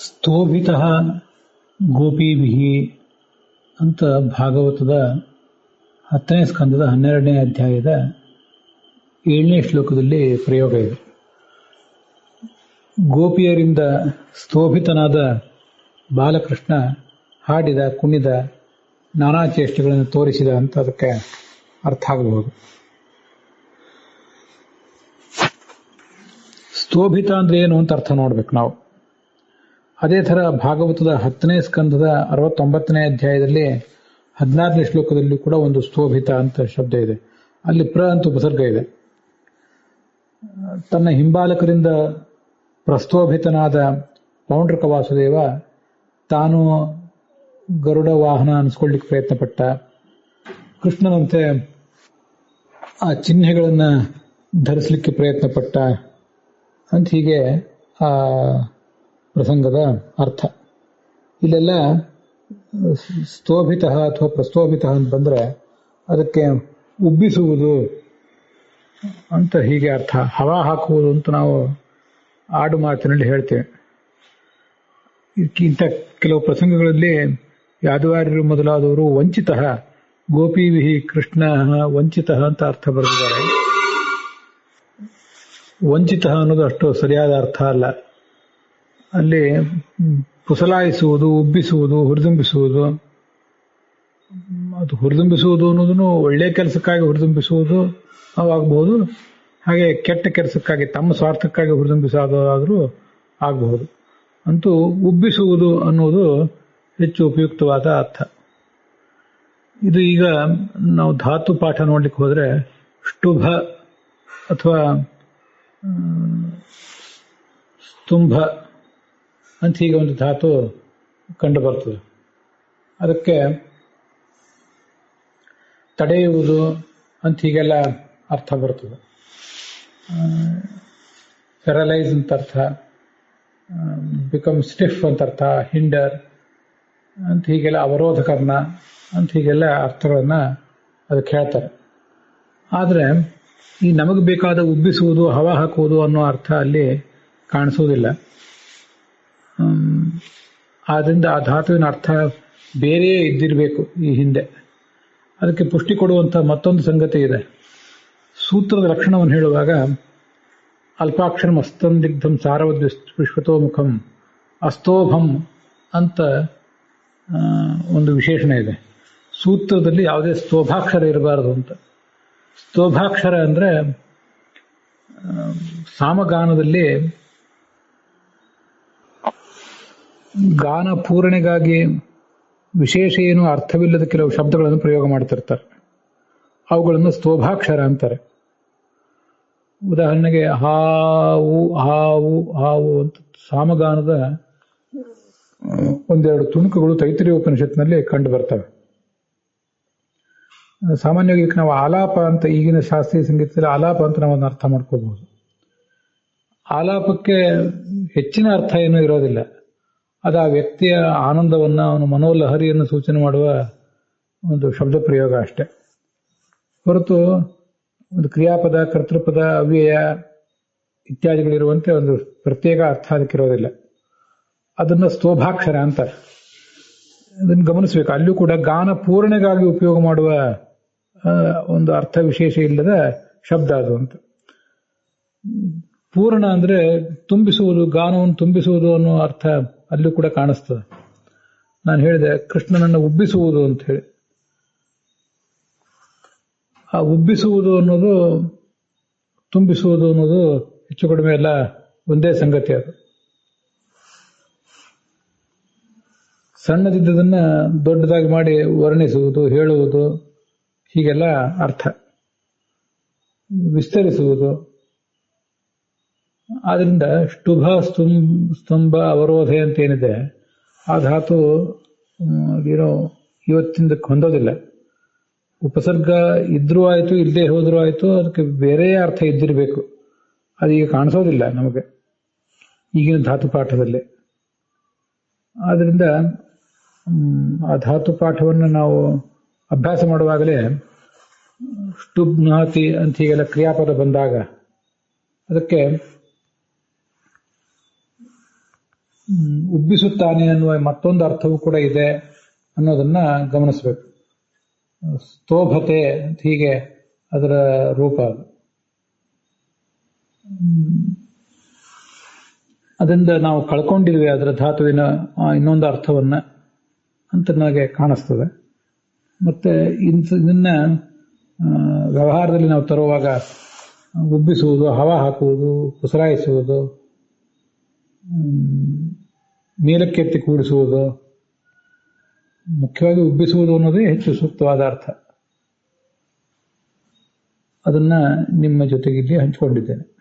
ಸ್ತೋಭಿತಃ ಗೋಪೀಭಿಃ ಅಂತ ಭಾಗವತದ 10ನೇ ಸ್ಕಂದದ 12ನೇ ಅಧ್ಯಾಯದ 7ನೇ ಶ್ಲೋಕದಲ್ಲಿ ಪ್ರಯೋಗ ಇದೆ. ಗೋಪಿಯರಿಂದ ಸ್ತೋಭಿತನಾದ ಬಾಲಕೃಷ್ಣ ಹಾಡಿದ, ಕುಣಿದ, ನಾನಾ ಚೇಷ್ಟೆಗಳನ್ನು ತೋರಿಸಿದ ಅಂತ ಅದಕ್ಕೆ ಅರ್ಥ ಆಗಬಹುದು. ಸ್ತೋಭಿತ ಅಂದ್ರೆ ಏನು ಅಂತ ಅರ್ಥ ನೋಡ್ಬೇಕು ನಾವು. ಅದೇ ಥರ ಭಾಗವತದ 10ನೇ ಸ್ಕಂದದ 69ನೇ ಅಧ್ಯಾಯದಲ್ಲಿ 16ನೇ ಶ್ಲೋಕದಲ್ಲಿ ಕೂಡ ಒಂದು ಸ್ತೋಭಿತ ಅಂತ ಶಬ್ದ ಇದೆ. ಅಲ್ಲಿ ಪ್ರ ಅಂತ ಉಪಸರ್ಗ ಇದೆ. ತನ್ನ ಹಿಂಬಾಲಕರಿಂದ ಪ್ರಸ್ತೋಭಿತನಾದ ಪೌಂಡ್ರಕ ವಾಸುದೇವ ತಾನು ಗರುಡ ವಾಹನ ಅನಿಸ್ಕೊಳ್ಳಿಕ್ಕೆ ಪ್ರಯತ್ನ ಪಟ್ಟ. ಕೃಷ್ಣನಂತೆ ಆ ಚಿಹ್ನೆಗಳನ್ನು ಧರಿಸಲಿಕ್ಕೆ ಪ್ರಯತ್ನ ಪಟ್ಟ ಅಂತ ಹೀಗೆ ಆ ಪ್ರಸಂಗದ ಅರ್ಥ. ಇಲ್ಲೆಲ್ಲ ಸ್ತೋಭಿತ ಅಥವಾ ಪ್ರಸ್ತೋಭಿತ ಅಂತ ಬಂದರೆ ಅದಕ್ಕೆ ಉಬ್ಬಿಸುವುದು ಅಂತ ಹೀಗೆ ಅರ್ಥ. ಹವಾ ಹಾಕುವುದು ಅಂತ ನಾವು ಆಡು ಮಾತಿನಲ್ಲಿ ಹೇಳ್ತೇವೆ. ಇಂಥ ಕೆಲವು ಪ್ರಸಂಗಗಳಲ್ಲಿ ಯಾದವಾರ್ಯರು ಮೊದಲಾದವರು ವಂಚಿತ ಗೋಪೀವಿಹಿ ಕೃಷ್ಣ ವಂಚಿತ ಅಂತ ಅರ್ಥ ಬರೆದಿದ್ದಾರೆ. ವಂಚಿತ ಅನ್ನೋದು ಅಷ್ಟು ಸರಿಯಾದ ಅರ್ಥ ಅಲ್ಲ. ಅಲ್ಲಿ ಪುಸಲಾಯಿಸುವುದು, ಉಬ್ಬಿಸುವುದು, ಹುರಿದುಂಬಿಸುವುದು. ಅದು ಹುರಿದುಂಬಿಸುವುದು ಅನ್ನೋದನ್ನು ಒಳ್ಳೆಯ ಕೆಲಸಕ್ಕಾಗಿ ಹುರಿದುಂಬಿಸುವುದು ಆಗಬಹುದು, ಹಾಗೆ ಕೆಟ್ಟ ಕೆಲಸಕ್ಕಾಗಿ ತಮ್ಮ ಸ್ವಾರ್ಥಕ್ಕಾಗಿ ಹುರಿದುಂಬಿಸೋದಾದರೂ ಆಗಬಹುದು. ಅಂತೂ ಉಬ್ಬಿಸುವುದು ಅನ್ನೋದು ಹೆಚ್ಚು ಉಪಯುಕ್ತವಾದ ಅರ್ಥ. ಇದು ಈಗ ನಾವು ಧಾತು ಪಾಠ ನೋಡ್ಲಿಕ್ಕೆ ಹೋದರೆ ಷ್ಟುಭ ಅಥವಾ ಸ್ತುಂಭ ಅಂತ ಹೀಗೆ ಒಂದು ಧಾತು ಕಂಡು ಬರ್ತದೆ. ಅದಕ್ಕೆ ತಡೆಯುವುದು ಅಂತ ಹೀಗೆಲ್ಲ ಅರ್ಥ ಬರ್ತದೆ. ಪ್ಯಾರಲೈಸ್ ಅಂತ ಅರ್ಥ, ಬಿಕಮ್ ಸ್ಟಿಫ್ ಅಂತ ಅರ್ಥ, ಹಿಂಡರ್ ಅಂತ ಹೀಗೆಲ್ಲ, ಅವರೋಧಕರಣ ಅಂತ ಹೀಗೆಲ್ಲ ಅರ್ಥಗಳನ್ನು ಅದಕ್ಕೆ ಹೇಳ್ತಾರೆ. ಆದರೆ ಈ ನಮಗೆ ಬೇಕಾದ ಉಬ್ಬಿಸುವುದು, ಹವಾ ಹಾಕುವುದು ಅನ್ನೋ ಅರ್ಥ ಅಲ್ಲಿ ಕಾಣಿಸುವುದಿಲ್ಲ. ಆದ್ದರಿಂದ ಆ ಧಾತುವಿನ ಅರ್ಥ ಬೇರೆಯೇ ಇದ್ದಿರಬೇಕು ಈ ಹಿಂದೆ. ಅದಕ್ಕೆ ಪುಷ್ಟಿ ಕೊಡುವಂಥ ಮತ್ತೊಂದು ಸಂಗತಿ ಇದೆ. ಸೂತ್ರದ ಲಕ್ಷಣವನ್ನು ಹೇಳುವಾಗ ಅಲ್ಪಾಕ್ಷರಂ ಅಸ್ತಂದಿಗ್ಧಂ ಸಾರವದ್ ವಿಶ್ವತೋಮುಖಂ ಅಸ್ತೋಭಂ ಅಂತ ಒಂದು ವಿಶೇಷಣ ಇದೆ. ಸೂತ್ರದಲ್ಲಿ ಯಾವುದೇ ಸ್ತೋಭಾಕ್ಷರ ಇರಬಾರದು ಅಂತ. ಸ್ತೋಭಾಕ್ಷರ ಅಂದರೆ ಸಾಮಗಾನದಲ್ಲಿ ಗಾನ ಪೂರಣೆಗಾಗಿ ವಿಶೇಷ ಏನು ಅರ್ಥವಿಲ್ಲದ ಕೆಲವು ಶಬ್ದಗಳನ್ನು ಪ್ರಯೋಗ ಮಾಡ್ತಿರ್ತಾರೆ. ಅವುಗಳನ್ನು ಸ್ತೋಭಾಕ್ಷರ ಅಂತಾರೆ. ಉದಾಹರಣೆಗೆ ಹಾವು ಹಾವು ಹಾವು ಅಂತ ಸಾಮಗಾನದ ಒಂದೆರಡು ತುಣುಕುಗಳು ತೈತ್ರಿಯ ಉಪನಿಷತ್ನಲ್ಲಿ ಕಂಡು ಬರ್ತವೆ. ಸಾಮಾನ್ಯವಾಗಿ ನಾವು ಆಲಾಪ ಅಂತ, ಈಗಿನ ಶಾಸ್ತ್ರೀಯ ಸಂಗೀತದಲ್ಲಿ ಆಲಾಪ ಅಂತ ನಾವು ಅದನ್ನು ಅರ್ಥ ಮಾಡ್ಕೋಬಹುದು. ಆಲಾಪಕ್ಕೆ ಹೆಚ್ಚಿನ ಅರ್ಥ ಏನೂ ಇರೋದಿಲ್ಲ. ಅದು ಆ ವ್ಯಕ್ತಿಯ ಆನಂದವನ್ನು, ಅವನ ಮನೋಲಹರಿಯನ್ನು ಸೂಚನೆ ಮಾಡುವ ಒಂದು ಶಬ್ದ ಪ್ರಯೋಗ ಅಷ್ಟೆ ಹೊರತು ಒಂದು ಕ್ರಿಯಾಪದ, ಕರ್ತೃಪದ, ಅವ್ಯಯ ಇತ್ಯಾದಿಗಳಿರುವಂತೆ ಒಂದು ಪ್ರತ್ಯೇಕ ಅರ್ಥ ಅದಕ್ಕಿರೋದಿಲ್ಲ. ಅದನ್ನು ಸ್ತೋಭಾಕ್ಷರ ಅಂತಾರೆ. ಅದನ್ನು ಗಮನಿಸಬೇಕು. ಅಲ್ಲೂ ಕೂಡ ಗಾನ ಪೂರ್ಣೆಗಾಗಿ ಉಪಯೋಗ ಮಾಡುವ ಒಂದು ಅರ್ಥ ವಿಶೇಷ ಇಲ್ಲದ ಶಬ್ದ ಅದು ಅಂತ. ಪೂರ್ಣ ಅಂದರೆ ತುಂಬಿಸುವುದು, ಗಾನವನ್ನು ತುಂಬಿಸುವುದು ಅನ್ನೋ ಅರ್ಥ ಅಲ್ಲೂ ಕೂಡ ಕಾಣಿಸ್ತದೆ. ನಾನು ಹೇಳಿದೆ ಕೃಷ್ಣನನ್ನು ಉಬ್ಬಿಸುವುದು ಅಂತ ಹೇಳಿ. ಆ ಉಬ್ಬಿಸುವುದು ಅನ್ನೋದು, ತುಂಬಿಸುವುದು ಅನ್ನೋದು ಹೆಚ್ಚು ಕಡಿಮೆ ಎಲ್ಲ ಒಂದೇ ಸಂಗತಿ. ಅದು ಸಣ್ಣದಿದ್ದದನ್ನ ದೊಡ್ಡದಾಗಿ ಮಾಡಿ ವರ್ಣಿಸುವುದು, ಹೇಳುವುದು, ಹೀಗೆಲ್ಲ ಅರ್ಥ. ವಿಸ್ತರಿಸುವುದು. ಆದ್ರಿಂದ ಷ್ಟುಭ, ಸ್ತಂಭ, ಅವರೋಧ ಅಂತ ಏನಿದೆ ಆ ಧಾತು ಏನೋ ಇವತ್ತಿಂದಕ್ಕೆ ಹೊಂದೋದಿಲ್ಲ. ಉಪಸರ್ಗ ಇದ್ರೂ ಆಯಿತು, ಇಲ್ಲದೆ ಹೋದ್ರೂ ಆಯಿತು, ಅದಕ್ಕೆ ಬೇರೆ ಅರ್ಥ ಇದ್ದಿರಬೇಕು. ಅದೀಗ ಕಾಣಿಸೋದಿಲ್ಲ ನಮಗೆ ಈಗಿನ ಧಾತು ಪಾಠದಲ್ಲಿ. ಆದ್ರಿಂದ ಆ ಧಾತು ಪಾಠವನ್ನು ನಾವು ಅಭ್ಯಾಸ ಮಾಡುವಾಗಲೇ ಷ್ಟುಬ್ನಾತಿ ಅಂತ ಹೀಗೆಲ್ಲ ಕ್ರಿಯಾಪದ ಬಂದಾಗ ಅದಕ್ಕೆ ಉಬ್ಬಿಸುತ್ತಾನೆ ಅನ್ನುವ ಮತ್ತೊಂದು ಅರ್ಥವೂ ಕೂಡ ಇದೆ ಅನ್ನೋದನ್ನ ಗಮನಿಸಬೇಕು. ಸ್ತೋಭತೆ ಅಂತ ಹೀಗೆ ಅದರ ರೂಪ ಅದು. ಅದರಿಂದ ನಾವು ಕಳ್ಕೊಂಡಿದ್ವಿ ಅದರ ಧಾತುವಿನ ಇನ್ನೊಂದು ಅರ್ಥವನ್ನ ಅಂತ ನನಗೆ ಕಾಣಿಸ್ತದೆ. ಮತ್ತೆ ಇದನ್ನ ವ್ಯವಹಾರದಲ್ಲಿ ನಾವು ತರುವಾಗ ಉಬ್ಬಿಸುವುದು, ಹವಾ ಹಾಕುವುದು, ಕುಸರಾಯಿಸುವುದು, ಮೇಲಕ್ಕೆತ್ತಿ ಕೂಡಿಸುವುದು, ಮುಖ್ಯವಾಗಿ ಉಬ್ಬಿಸುವುದು ಅನ್ನೋದೇ ಹೆಚ್ಚು ಸೂಕ್ತವಾದ ಅರ್ಥ. ಅದನ್ನ ನಿಮ್ಮ ಜೊತೆಗೆ ಇಲ್ಲಿ ಹಂಚಿಕೊಂಡಿದ್ದೇನೆ.